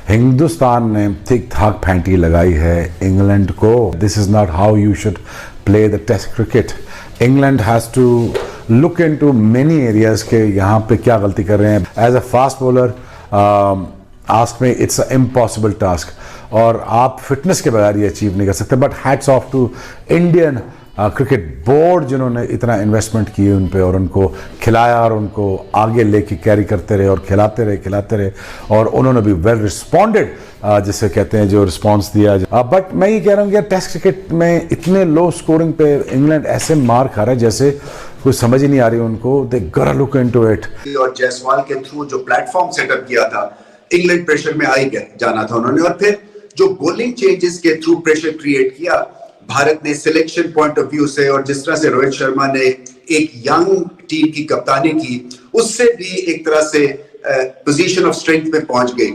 हिंदुस्तान ने ठीक ठाक फैंटी लगाई है इंग्लैंड को। This is not how you should play the test cricket. England has to look into many areas के यहाँ पे क्या गलती कर रहे हैं। As a fast bowler ask me it's a impossible task और आप फिटनेस के बगैर ये अचीव नहीं कर सकते। But hats off to Indian cricket board जिन्होंने इतना इन्वेस्टमेंट की उन पे और उनको खिलाया और उनको आगे लेके कैरी करते रहे और खिलाते रहे और उन्होंने भी वेल रिस्पॉन्डेड जिसे कहते हैं जो रिस्पॉन्स दिया। बट मैं ये कह रहा हूँ कि टेस्ट क्रिकेट में इतने लो स्कोरिंग पे इंग्लैंड ऐसे मार खा रहा है जैसे कोई समझ ही नहीं आ रही उनको। दे गोटा लुक इनटू इट। और जायसवाल के थ्रू जो प्लेटफॉर्म सेटअप किया था, इंग्लैंड प्रेशर में आ ही जाना था उन्होंने। और फिर जो बॉलिंग चेंजेस के थ्रू प्रेशर क्रिएट किया भारत ने सिलेक्शन पॉइंट ऑफ व्यू से, और जिस तरह से रोहित शर्मा ने एक यंग टीम की कप्तानी की, उससे भी एक तरह से पोजीशन ऑफ स्ट्रेंथ में पहुंच गई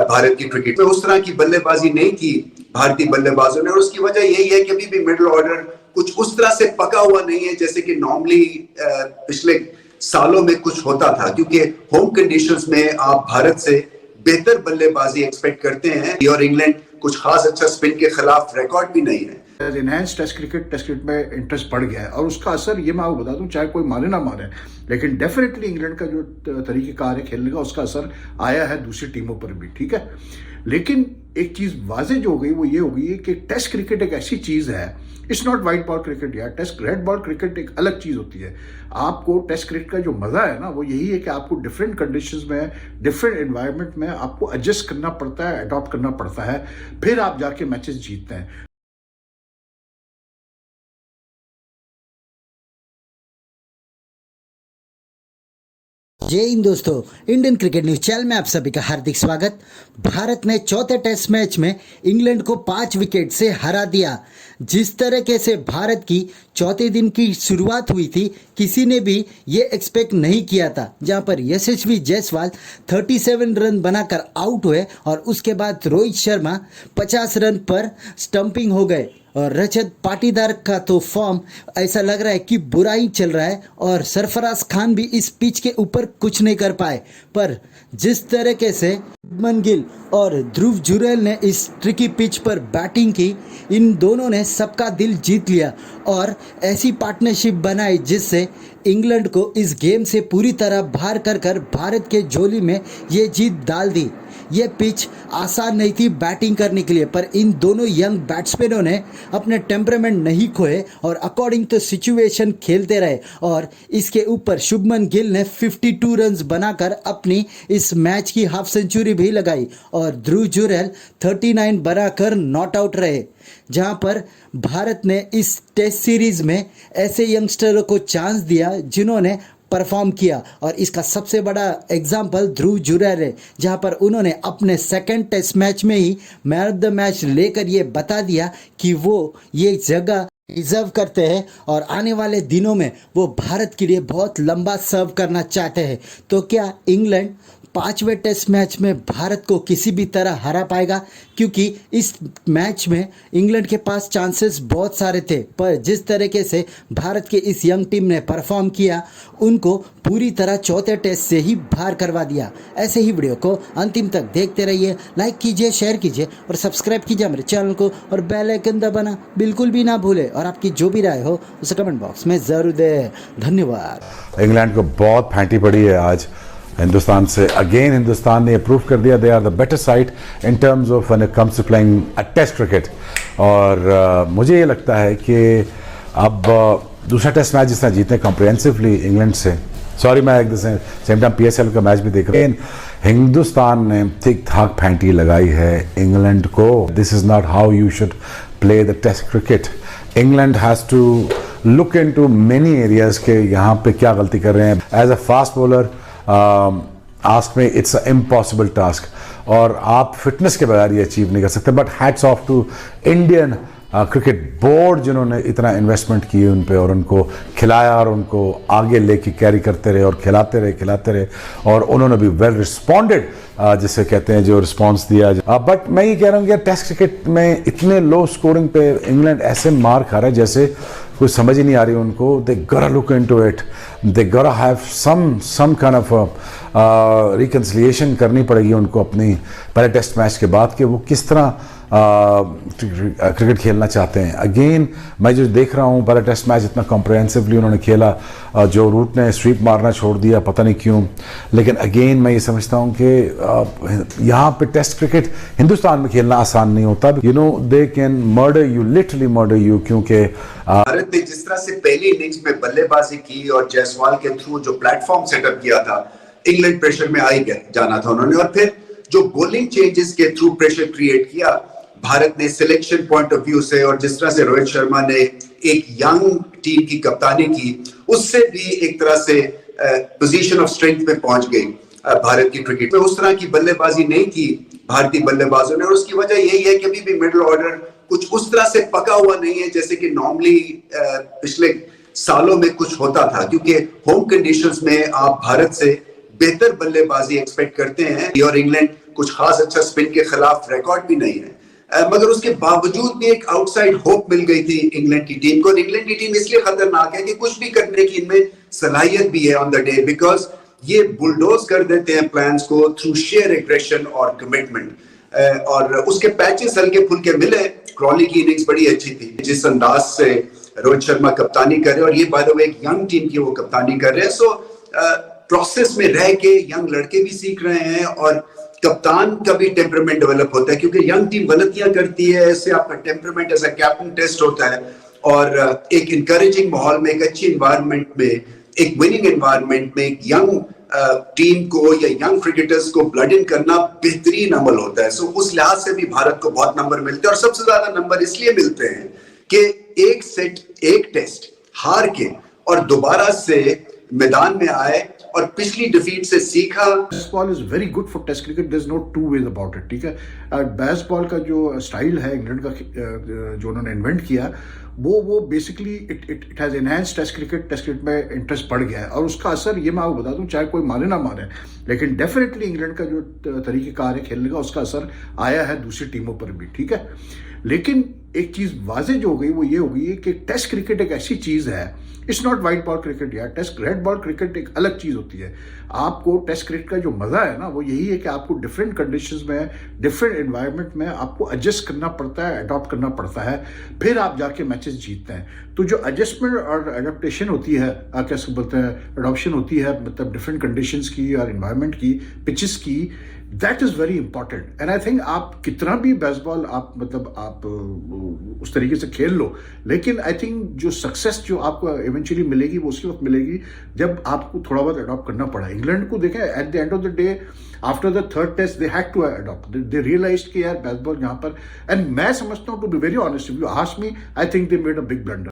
भारत की क्रिकेट में। उस तरह की बल्लेबाजी नहीं की भारतीय बल्लेबाजों ने और उसकी वजह यही है कि अभी भी मिडिल ऑर्डर कुछ उस तरह से पका हुआ नहीं है जैसे कि नॉर्मली पिछले सालों में कुछ होता था, क्योंकि होम कंडीशंस में आप भारत से बेहतर बल्लेबाजी एक्सपेक्ट करते हैं और इंग्लैंड कुछ खास अच्छा स्पिन के खिलाफ रिकॉर्ड भी नहीं है। इनहैंस टेस्ट क्रिकेट में इंटरेस्ट बढ़ गया है और उसका असर ये मैं आपको बता दूं, चाहे कोई माने ना माने, लेकिन डेफिनेटली इंग्लैंड का जो तरीक़ेकार है खेलने का उसका असर आया है दूसरी टीमों पर भी, ठीक है। लेकिन एक चीज़ वाजे जो हो गई वो ये हो गई है कि टेस्ट क्रिकेट एक ऐसी चीज़ है, it's not white ball cricket यार। टेस्ट रेड बॉल क्रिकेट एक अलग चीज़ होती है। आपको टेस्ट क्रिकेट का जो मज़ा है ना वो यही है कि आपको डिफरेंट कंडीशंस में, डिफरेंट एनवायरनमेंट में आपको एडजस्ट करना पड़ता है, अडॉप्ट करना पड़ता है, फिर आप जाके मैचेस जीतते हैं। जय हिंद दोस्तों, इंडियन क्रिकेट न्यूज चैनल में आप सभी का हार्दिक स्वागत। भारत ने चौथे टेस्ट मैच में इंग्लैंड को 5 विकेट से हरा दिया। जिस तरीके से भारत की चौथे दिन की शुरुआत हुई थी किसी ने भी ये एक्सपेक्ट नहीं किया था, जहां पर यशस्वी जायसवाल 37 रन बनाकर आउट हुए और उसके बाद रोहित शर्मा 50 रन पर स्टंपिंग हो गए और रजत पाटीदार का तो फॉर्म ऐसा लग रहा है कि बुरा ही चल रहा है और सरफराज खान भी इस पिच के ऊपर कुछ नहीं कर पाए। पर जिस तरीके से शुभमन गिल और ध्रुव जुरैल ने इस ट्रिकी पिच पर बैटिंग की, इन दोनों ने सबका दिल जीत लिया और ऐसी पार्टनरशिप बनाई जिससे इंग्लैंड को इस गेम से पूरी तरह बाहर कर भारत के झोली में ये जीत डाल दी। ये पिच आसान नहीं थी बैटिंग करने के लिए, पर इन दोनों यंग बैट्समैनों ने अपने टेम्परामेंट नहीं खोए और अकॉर्डिंग टू सिचुएशन खेलते रहे और इसके ऊपर शुभमन गिल ने 52 रन्स बनाकर अपनी इस मैच की हाफ सेंचुरी भी लगाई और ध्रुव जुरैल 39 बनाकर नॉट आउट रहे। जहां पर भारत ने इस टेस्ट सीरीज में ऐसे यंगस्टरों को चांस दिया जिन्होंने परफॉर्म किया और इसका सबसे बड़ा एग्जाम्पल ध्रुव जुरैल है, जहां पर उन्होंने अपने सेकंड टेस्ट मैच में ही मैन ऑफ द मैच लेकर ये बता दिया कि वो ये जगह रिजर्व करते हैं और आने वाले दिनों में वो भारत के लिए बहुत लंबा सर्व करना चाहते हैं। तो क्या इंग्लैंड 5वें टेस्ट मैच में भारत को किसी भी तरह हरा पाएगा? क्योंकि इस मैच में इंग्लैंड के पास चांसेस बहुत सारे थे, पर जिस तरीके से भारत के इस यंग टीम ने परफॉर्म किया उनको पूरी तरह चौथे टेस्ट से ही बाहर करवा दिया। ऐसे ही वीडियो को अंतिम तक देखते रहिए, लाइक कीजिए, शेयर कीजिए और सब्सक्राइब कीजिए हमारे चैनल को और बेल आइकन दबाना बिल्कुल भी ना भूलें और आपकी जो भी राय हो उसे कमेंट बॉक्स में ज़रूर दें। धन्यवाद। इंग्लैंड को बहुत फैंटी पड़ी है आज हिंदुस्तान से। अगेन हिंदुस्तान ने प्रूव कर दिया they are the better side in terms of when it comes to playing a test cricket. और मुझे ये लगता है कि अब दूसरा टेस्ट मैच जिस तरह जीतने कॉम्प्रिहेंसिवली इंग्लैंड से, सॉरी मैं एक सेम टाइम PSL का मैच भी देख रहा हूँ, हिंदुस्तान ने ठीक ठाक फैंटी लगाई है इंग्लैंड को। This is not how you should play the test cricket. England has to look into many areas के यहाँ पे क्या गलती कर रहे हैं। As a fast bowler ask me it's a impossible task और आप फिटनेस के बगैर ये अचीव नहीं कर सकते। But hats off to Indian cricket board जिन्होंने इतना इन्वेस्टमेंट की उन पे और उनको खिलाया और उनको आगे लेके कैरी करते रहे और खिलाते रहे और उन्होंने भी वेल रिस्पॉन्डेड जिसे कहते हैं जो रिस्पॉन्स दिया। बट मैं ये कह रहा हूँ कि टेस्ट क्रिकेट में इतने लो स्कोरिंग पे इंग्लैंड ऐसे मार खा रहा है जैसे कोई समझ ही नहीं आ रही उनको। दे गोटा look into it, they gotta have some kind of reconciliation करनी पड़ेगी उनको अपनी पहले टेस्ट मैच के बाद कि वो किस तरह क्रिकेट खेलना चाहते हैं। अगेन मैं जो देख रहा हूँ पहले टेस्ट मैच इतना कॉम्प्रिहेंसिवली उन्होंने खेला, जो रूट ने स्वीप मारना छोड़ दिया पता नहीं क्यों। लेकिन अगेन मैं ये समझता हूँ कि यहाँ पे टेस्ट क्रिकेट हिंदुस्तान में खेलना आसान नहीं होता। You know they can murder you, literally murder you, क्योंकि भारत ने जिस तरह से पहली इनिंग्स में बल्लेबाजी की और जायसवाल के थ्रू जो प्लेटफॉर्म सेटअप किया था, इंग्लैंड प्रेशर में आ ही जाना था उन्होंने। और फिर जो बॉलिंग चेंजेस के थ्रू प्रेशर क्रिएट किया भारत ने सिलेक्शन पॉइंट ऑफ व्यू से, और जिस तरह से रोहित शर्मा ने एक यंग टीम की कप्तानी की, उससे भी एक तरह से पोजीशन ऑफ स्ट्रेंथ में पहुंच गई भारत की क्रिकेट में। उस तरह की बल्लेबाजी नहीं की भारतीय बल्लेबाजों ने, और उसकी वजह यही है कि अभी भी मिडिल ऑर्डर कुछ उस तरह से पका हुआ नहीं है जैसे कि नॉर्मली पिछले सालों में कुछ होता था, क्योंकि होम कंडीशंस में आप भारत से बेहतर बल्लेबाजी एक्सपेक्ट करते हैं। और इंग्लैंड कुछ खास अच्छा स्पिन के खिलाफ रिकॉर्ड भी नहीं है, मगर उसके बावजूद भी एक आउटसाइड होप मिल गई थी इंग्लैंड की टीम को। और इंग्लैंड की टीम इसलिए खतरनाक है कि कुछ भी करने की इनमें सलाहियत भी है ऑन द डे, बिकॉज ये बुलडोज कर देते हैं प्लान्स को थ्रू शेयर एग्रेशन और कमिटमेंट। और उसके पैचेस हल्के फुल्के मिले। क्रॉली की इनिंग्स बड़ी अच्छी थी, जिस अंदाज से रोहित शर्मा कप्तानी कर रहे हैं, और ये बाय द वे एक यंग टीम की वो कप्तानी कर रहे हैं। सो प्रोसेस में रह के यंग लड़के भी सीख रहे हैं और कप्तान का भी टेम्परामेंट डेवलप होता है, क्योंकि यंग टीम गलतियां करती है, इससे आपका temperament as a captain test होता है। और एक इंकरेजिंग माहौल में, एक अच्छी एनवायरनमेंट में, एक विनिंग एनवायरनमेंट में एक यंग टीम को या यंग क्रिकेटर्स को ब्लड इन करना बेहतरीन अमल होता है। सो उस लिहाज से भी भारत को बहुत नंबर मिलते हैं, और सबसे ज्यादा नंबर इसलिए मिलते हैं कि एक सेट एक टेस्ट हार के और दोबारा से मैदान में आए और पिछली डिफीट से सीखा। Bazball is very good for test cricket, there is no two ways about it, ठीक है। बेसबॉल का जो स्टाइल है इंग्लैंड का, जो उन्होंने इन्वेंट किया, वो basically it has enhanced test cricket में इंटरेस्ट बढ़ गया है। और उसका असर ये मैं आपको बता दूं, चाहे कोई माने ना माने, लेकिन डेफिनेटली इंग्लैंड का जो तरीक़ेकार है खेलने का, उसका असर आया है दूसरी टीमों पर भी, ठीक है। लेकिन एक चीज वाजे जो हो गई वो ये हो गई है कि टेस्ट क्रिकेट एक ऐसी चीज है, it's not white ball cricket यार, टेस्ट रेड बॉल क्रिकेट एक अलग चीज होती है। आपको टेस्ट क्रिकेट का जो मजा है ना, वो यही है कि आपको डिफरेंट कंडीशंस में, डिफरेंट एनवायरनमेंट में आपको एडजस्ट करना पड़ता है, अडॉप्ट करना पड़ता है, फिर आप जाके मैचेस जीतते हैं। तो जो एडजस्टमेंट और एडेप्टेशन होती है, कैसे बोलते हैं, अडॉप्शन होती है, मतलब डिफरेंट कंडीशंस की और एनवायरनमेंट की, पिचेस की, that is very important. And I think आप कितना भी बेसबॉल आप मतलब आप उस तरीके से खेल लो, लेकिन आई थिंक जो सक्सेस जो आपको इवेंचुअली मिलेगी वो उसी वक्त मिलेगी जब आपको थोड़ा बहुत अडॉप्ट करना पड़ा। इंग्लैंड को देखें, at the end of the day, after the third test they had to adopt, they realised कि यार बेसबॉल यहाँ पर, एंड मैं समझता हूँ, to be very honest, if you ask me, I think they made a big blunder.